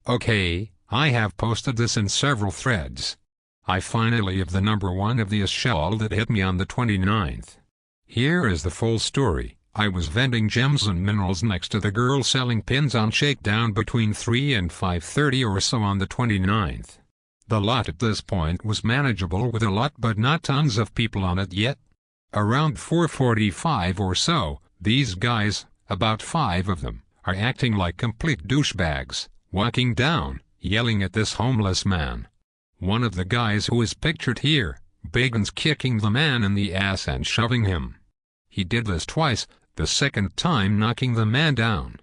Okay, I have posted this in several threads. I finally have the number one of the shell that hit me on the 29th. Here is the full story. I was vending gems and minerals next to the girl selling pins on shakedown between 3 and 5:30 or so on the 29th. The lot at this point was manageable with a lot but not tons of people on it yet. Around 4:45 or so, these guys, about 5 of them, are acting like complete douchebags, walking down, yelling at this homeless man. One of the guys who is pictured here, begins kicking the man in the ass and shoving him. He did this twice, the second time knocking the man down.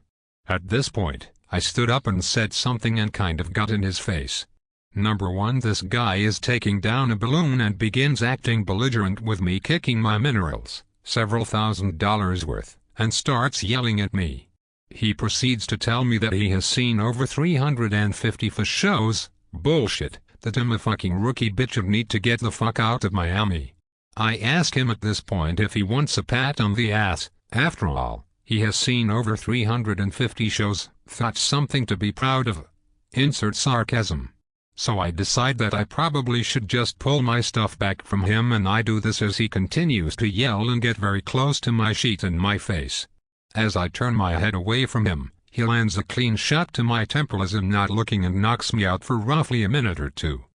At this point, I stood up and said something and kind of got in his face. Number one, this guy is taking down a balloon and begins acting belligerent with me, kicking my minerals, several $1,000s worth, and starts yelling at me. He proceeds to tell me that he has seen over 350 for shows. Bullshit, that I'm a fucking rookie bitch and need to get the fuck out of Miami. I ask him at this point if he wants a pat on the ass. After all, he has seen over 350 shows, that's something to be proud of. Insert sarcasm. So I decide that I probably should just pull my stuff back from him, and I do this as he continues to yell and get very close to my sheet and my face. As I turn my head away from him, he lands a clean shot to my temple as I'm not looking and knocks me out for roughly a minute or two.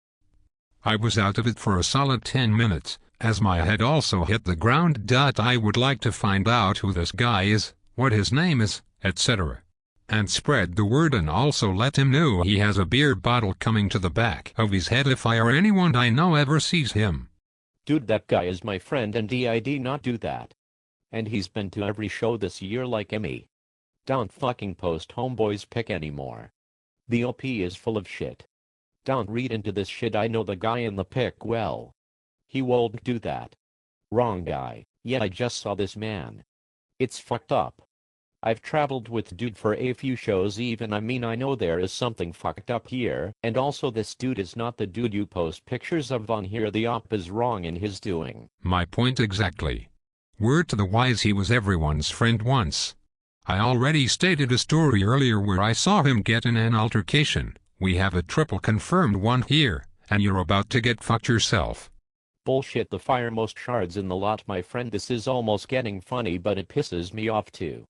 I was out of it for a solid 10 minutes, as my head also hit the ground. I would like to find out who this guy is, what his name is, etc. And spread the word, and also let him know he has a beer bottle coming to the back of his head if I or anyone I know ever sees him. Dude, that guy is my friend and did not do that. And he's been to every show this year like me. Don't fucking post homeboy's pic anymore. The OP is full of shit. Don't read into this shit. I know the guy in the pic well. He won't do that. Wrong guy. Yeah, I just saw this man. It's fucked up. I've traveled with dude for a few shows. I know there is something fucked up here, and also this dude is not the dude you post pictures of on here. The op is wrong in his doing. My point exactly. Word to the wise, he was everyone's friend once. I already stated a story earlier where I saw him get in an altercation. We have a triple confirmed one here, and you're about to get fucked yourself. Bullshit, the firemost shards in the lot, my friend. This is almost getting funny, but it pisses me off too.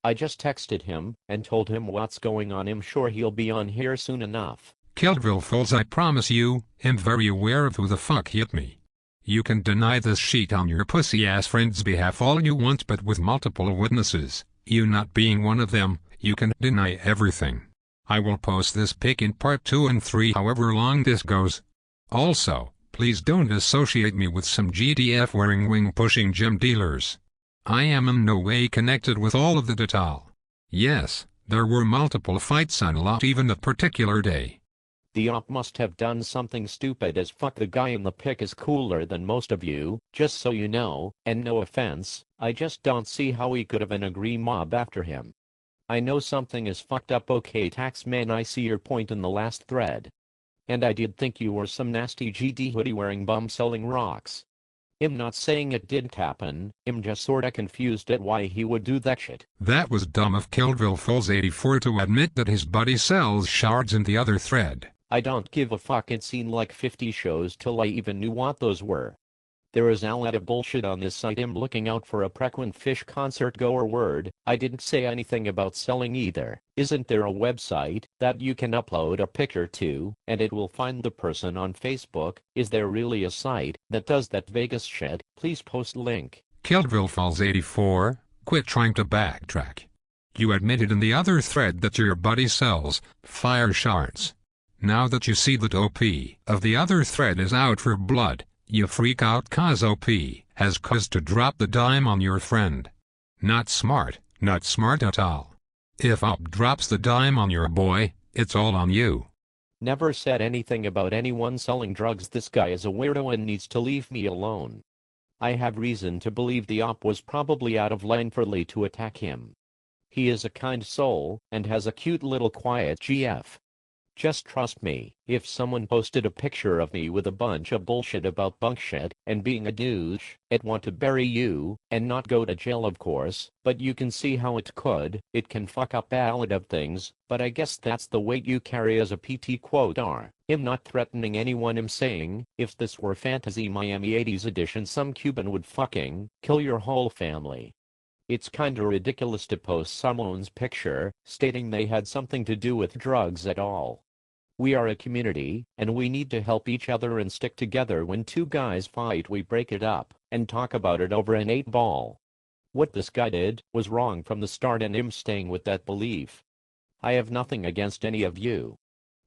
I just texted him and told him what's going on. I'm sure he'll be on here soon enough. Kildville Falls, I promise you, am very aware of who the fuck hit me. You can deny this shit on your pussy ass friend's behalf all you want, but with multiple witnesses, you not being one of them, you can deny everything. I will post this pic in part 2 and 3 however long this goes. Also, please don't associate me with some GDF wearing wing pushing gem dealers. I am in no way connected with all of that at all. Yes, there were multiple fights on lot even that particular day. The op must have done something stupid as fuck. The guy in the pic is cooler than most of you, just so you know, and no offense, I just don't see how he could have an agree mob after him. I know something is fucked up. Okay, Taxman, I see your point in the last thread. And I did think you were some nasty GD hoodie wearing bum selling rocks. I'm not saying it didn't happen, I'm just sorta confused at why he would do that shit. That was dumb of Kildville Falls 84 to admit that his buddy sells shards in the other thread. I don't give a fuck. It's seen like 50 shows till I even knew what those were. There is a lot of bullshit on this site. I'm looking out for a Prequin Fish concert goer word. I didn't say anything about selling either. Isn't there a website that you can upload a picture to, and it will find the person on Facebook? Is there really a site that does that Vegas shit? Please post link. Kildville Falls 84, quit trying to backtrack. You admitted in the other thread that your buddy sells fire shards. Now that you see that OP of the other thread is out for blood, you freak out cause OP has caused to drop the dime on your friend. Not smart at all. If OP drops the dime on your boy, it's all on you. Never said anything about anyone selling drugs. This guy is a weirdo and needs to leave me alone. I have reason to believe the op was probably out of line for Lee to attack him. He is a kind soul and has a cute little quiet GF. Just trust me, if someone posted a picture of me with a bunch of bullshit about bunk shit and being a douche, I'd want to bury you, and not go to jail of course, but you can see how it can fuck up a lot of things, but I guess that's the weight you carry as a PT quote R. I'm not threatening anyone, I'm saying, if this were Fantasy Miami 80s edition, some Cuban would fucking kill your whole family. It's kinda ridiculous to post someone's picture, stating they had something to do with drugs at all. We are a community, and we need to help each other and stick together. When two guys fight, we break it up, and talk about it over an 8-ball. What this guy did was wrong from the start, and I'm staying with that belief. I have nothing against any of you.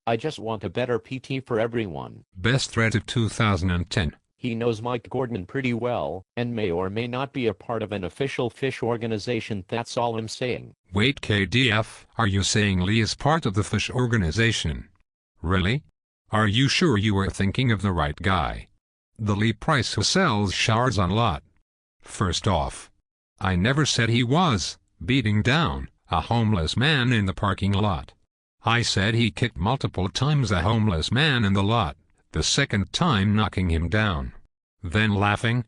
I just want a better PT for everyone. Best thread of 2010. He knows Mike Gordon pretty well, and may or may not be a part of an official fish organization, that's all I'm saying. Wait, KDF, are you saying Lee is part of the fish organization? Really? Are you sure you are thinking of the right guy? The Lee Price who sells shards on lot. First off, I never said he was beating down a homeless man in the parking lot. I said he kicked multiple times a homeless man in the lot, the second time knocking him down. Then laughing?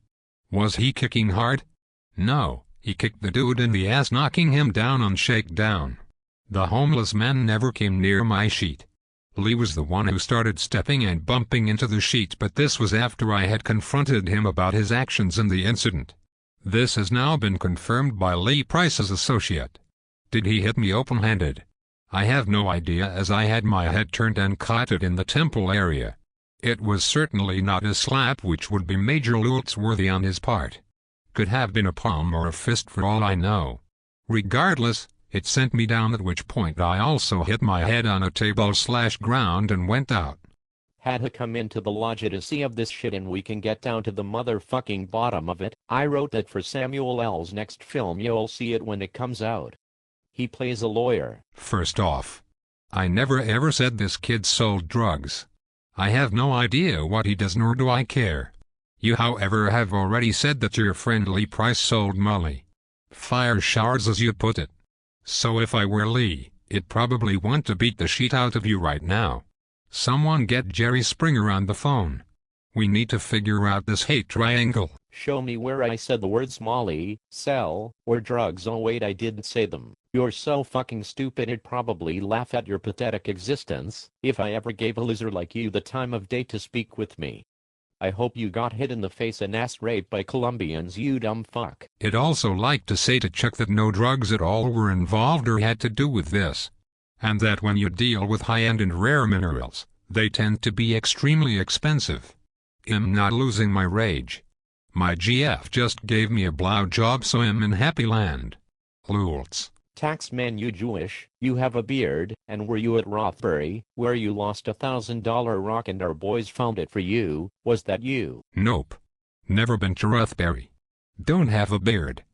Was he kicking hard? No, he kicked the dude in the ass, knocking him down on shakedown. The homeless man never came near my sheet. Lee was the one who started stepping and bumping into the sheet, but this was after I had confronted him about his actions in the incident. This has now been confirmed by Lee Price's associate. Did he hit me open-handed? I have no idea, as I had my head turned and caught it in the temple area. It was certainly not a slap, which would be major loots worthy on his part. Could have been a palm or a fist for all I know. Regardless, it sent me down, at which point I also hit my head on a table/ground and went out. Had to come into the lodge to see of this shit, and we can get down to the motherfucking bottom of it. I wrote that for Samuel L's next film. You'll see it when it comes out. He plays a lawyer. First off, I never ever said this kid sold drugs. I have no idea what he does, nor do I care. You, however, have already said that your friend Lee Price sold Molly. Fire shards, as you put it. So if I were Lee, I'd probably want to beat the shit out of you right now. Someone get Jerry Springer on the phone. We need to figure out this hate triangle. Show me where I said the words Molly, sell, or drugs. Oh wait, I didn't say them. You're so fucking stupid, I'd probably laugh at your pathetic existence if I ever gave a loser like you the time of day to speak with me. I hope you got hit in the face and ass raped by Colombians, you dumb fuck. I'd also like to say to Chuck that no drugs at all were involved or had to do with this. And that when you deal with high-end and rare minerals, they tend to be extremely expensive. I'm not losing my rage. My GF just gave me a blowjob, so I'm in happy land. Lulz. Taxman, you Jewish, you have a beard, and were you at Rothbury, where you lost $1,000 rock and our boys found it for you? Was that you? Nope. Never been to Rothbury. Don't have a beard.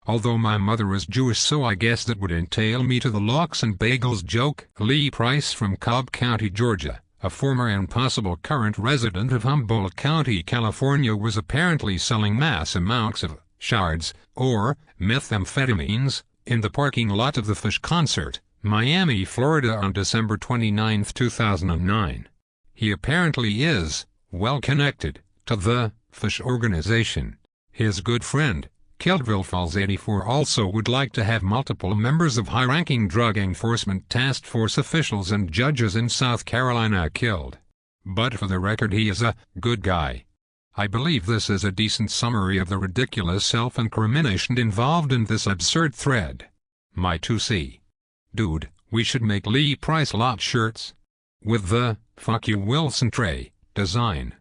Although my mother is Jewish, so I guess that would entail me to the lox and bagels joke. Lee Price from Cobb County, Georgia, a former and possible current resident of Humboldt County, California, was apparently selling mass amounts of shards, or methamphetamines, in the parking lot of the Fish concert, Miami, Florida, on December 29, 2009. He apparently is well connected to the Fish organization. His good friend, Kildville Falls 84, also would like to have multiple members of high-ranking Drug Enforcement Task Force officials and judges in South Carolina killed. But for the record, he is a good guy. I believe this is a decent summary of the ridiculous self-incrimination involved in this absurd thread. My 2C. Dude, we should make Lee Price lot shirts with the "Fuck You Wilson" tray design.